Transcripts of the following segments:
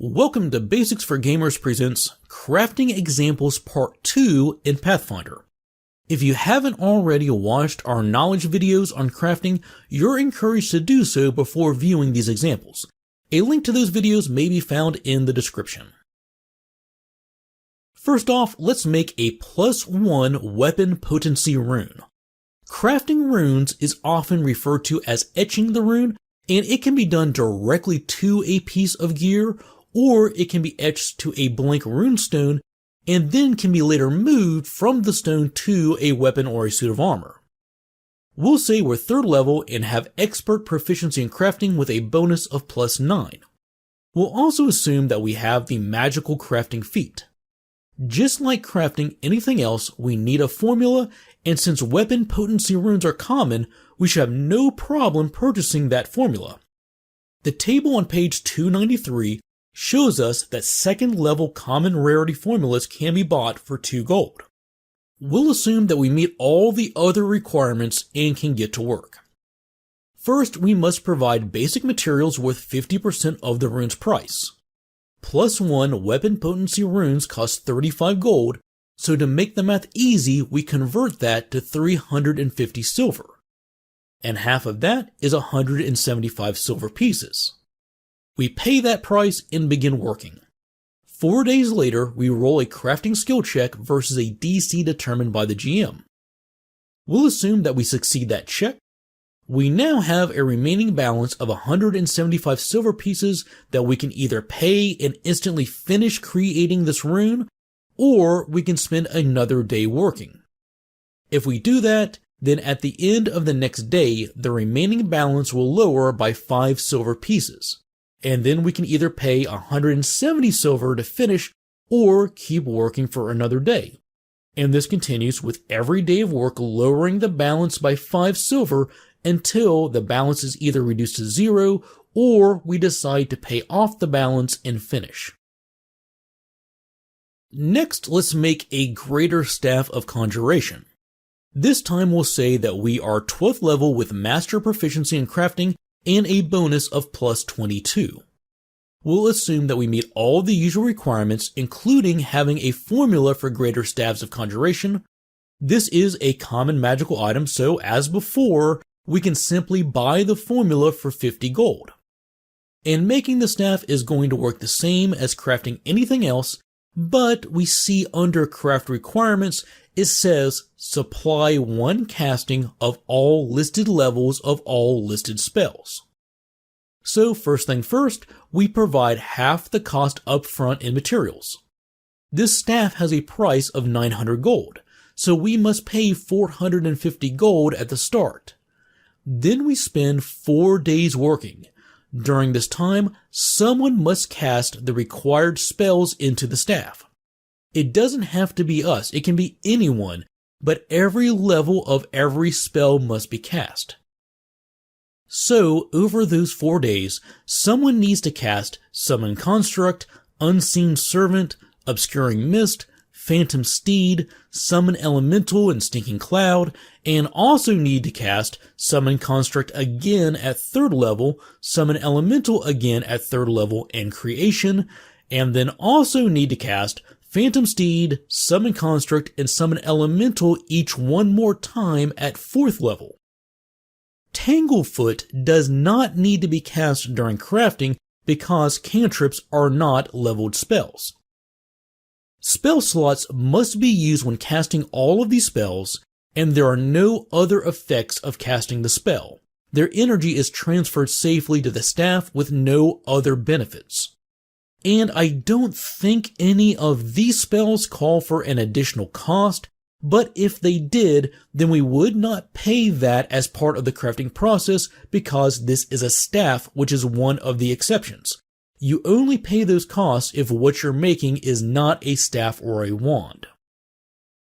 Welcome to Basics for Gamers presents Crafting Examples Part 2 in Pathfinder. If you haven't already watched our knowledge videos on crafting, you're encouraged to do so before viewing these examples. A link to those videos may be found in the description. First off, let's make a +1 weapon potency rune. Crafting runes is often referred to as etching the rune, and it can be done directly to a piece of gear, or it can be etched to a blank runestone and then can be later moved from the stone to a weapon or a suit of armor. We'll say we're 3rd level and have expert proficiency in crafting with a bonus of +9. We'll also assume that we have the magical crafting feat. Just like crafting anything else, we need a formula, and since weapon potency runes are common, we should have no problem purchasing that formula. The table on page 293 shows us that 2nd level common rarity formulas can be bought for 2 gold. We'll assume that we meet all the other requirements and can get to work. First, we must provide basic materials worth 50% of the rune's price. +1 weapon potency runes cost 35 gold, so to make the math easy, we convert that to 350 silver. And half of that is 175 silver pieces. We pay that price and begin working. 4 days later, we roll a crafting skill check versus a DC determined by the GM. We'll assume that we succeed that check. We now have a remaining balance of 175 silver pieces that we can either pay and instantly finish creating this rune, or we can spend another day working. If we do that, then at the end of the next day, the remaining balance will lower by 5 silver pieces, and then we can either pay 170 silver to finish or keep working for another day. And this continues with every day of work lowering the balance by 5 silver until the balance is either reduced to 0 or we decide to pay off the balance and finish. Next, let's make a greater staff of Conjuration. This time we'll say that we are 12th level with master proficiency in crafting and a bonus of +22. We'll assume that we meet all the usual requirements, including having a formula for greater staves of Conjuration. This is a common magical item, so as before, we can simply buy the formula for 50 gold. And making the staff is going to work the same as crafting anything else, but we see under craft requirements, it says supply 1 casting of all listed levels of all listed spells. So first thing first, we provide half the cost upfront in materials. This staff has a price of 900 gold, so we must pay 450 gold at the start. Then we spend 4 days working. During this time, someone must cast the required spells into the staff. It doesn't have to be us, it can be anyone, but every level of every spell must be cast. So, over those 4 days, someone needs to cast Summon Construct, Unseen Servant, Obscuring Mist, Phantom Steed, Summon Elemental and Stinking Cloud, and also need to cast Summon Construct again at 3rd level, Summon Elemental again at 3rd level and Creation, and then also need to cast Phantom Steed, Summon Construct, and Summon Elemental each one more time at 4th level. Tanglefoot does not need to be cast during crafting because cantrips are not leveled spells. Spell slots must be used when casting all of these spells, and there are no other effects of casting the spell. Their energy is transferred safely to the staff with no other benefits. And I don't think any of these spells call for an additional cost, but if they did, then we would not pay that as part of the crafting process because this is a staff, which is one of the exceptions. You only pay those costs if what you're making is not a staff or a wand.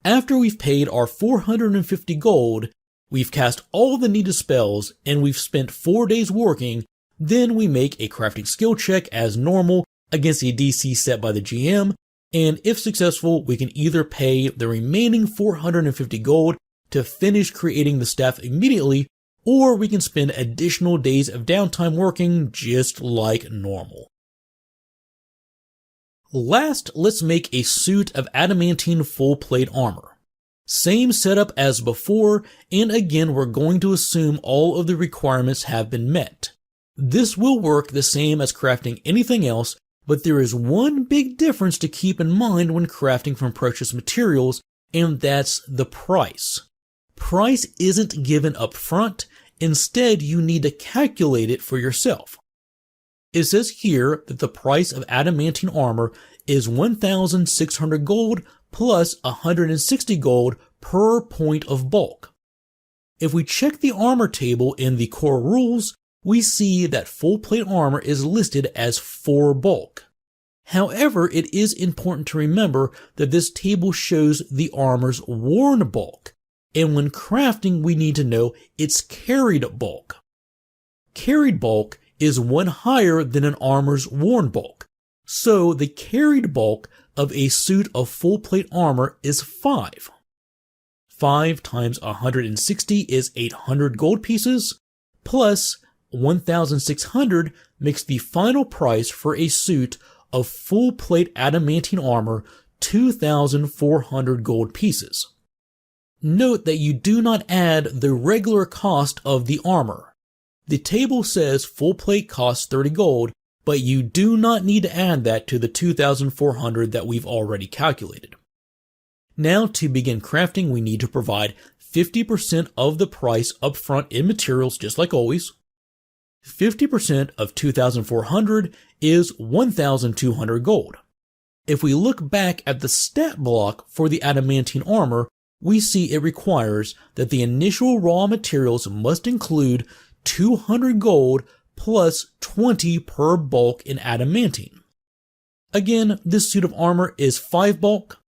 After we've paid our 450 gold, we've cast all the needed spells, and we've spent 4 days working, then we make a crafting skill check as normal against a DC set by the GM, and if successful, we can either pay the remaining 450 gold to finish creating the staff immediately, or we can spend additional days of downtime working just like normal. Last, let's make a suit of adamantine full plate armor. Same setup as before, and again we're going to assume all of the requirements have been met. This will work the same as crafting anything else, but there is one big difference to keep in mind when crafting from precious materials, and that's the price. Price isn't given up front, instead you need to calculate it for yourself. It says here that the price of adamantine armor is 1,600 gold plus 160 gold per point of bulk. If we check the armor table in the core rules, we see that full plate armor is listed as 4 bulk. However, it is important to remember that this table shows the armor's worn bulk, and when crafting we need to know its carried bulk. Carried bulk is 1 higher than an armor's worn bulk, so the carried bulk of a suit of full plate armor is 5. 5 times 160 is 800 gold pieces, plus 1,600 makes the final price for a suit of full plate adamantine armor 2,400 gold pieces. Note that you do not add the regular cost of the armor. The table says full plate costs 30 gold, but you do not need to add that to the 2,400 that we've already calculated. Now to begin crafting, we need to provide 50% of the price upfront in materials, just like always. 50% of 2,400 is 1,200 gold. If we look back at the stat block for the adamantine armor, we see it requires that the initial raw materials must include 200 gold plus 20 per bulk in adamantine. Again, this suit of armor is 5 bulk.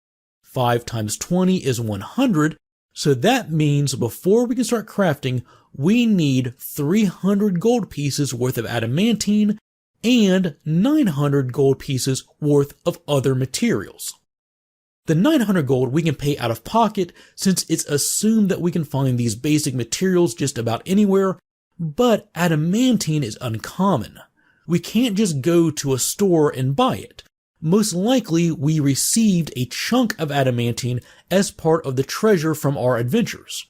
5 times 20 is 100, so that means before we can start crafting, we need 300 gold pieces worth of adamantine and 900 gold pieces worth of other materials. The 900 gold we can pay out of pocket since it's assumed that we can find these basic materials just about anywhere, but adamantine is uncommon. We can't just go to a store and buy it. Most likely we received a chunk of adamantine as part of the treasure from our adventures.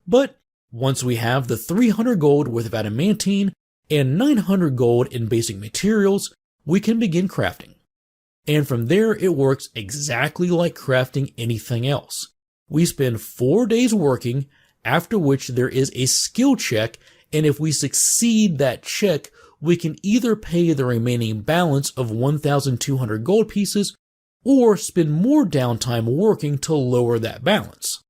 But once we have the 300 gold worth of adamantine and 900 gold in basic materials, we can begin crafting. And from there it works exactly like crafting anything else. We spend 4 days working, after which there is a skill check, and if we succeed that check, we can either pay the remaining balance of 1,200 gold pieces or spend more downtime working to lower that balance.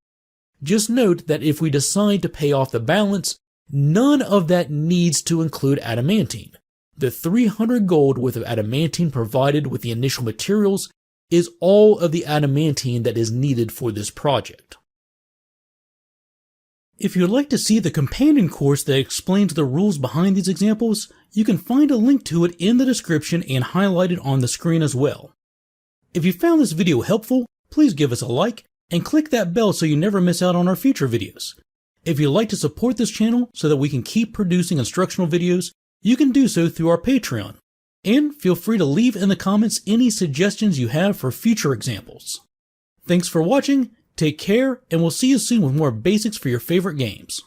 Just note that if we decide to pay off the balance, none of that needs to include adamantine. The 300 gold worth of adamantine provided with the initial materials is all of the adamantine that is needed for this project. If you would like to see the companion course that explains the rules behind these examples, you can find a link to it in the description and highlighted on the screen as well. If you found this video helpful, please give us a like and click that bell so you never miss out on our future videos. If you'd like to support this channel so that we can keep producing instructional videos, you can do so through our Patreon. And feel free to leave in the comments any suggestions you have for future examples. Thanks for watching. Take care, and we'll see you soon with more basics for your favorite games.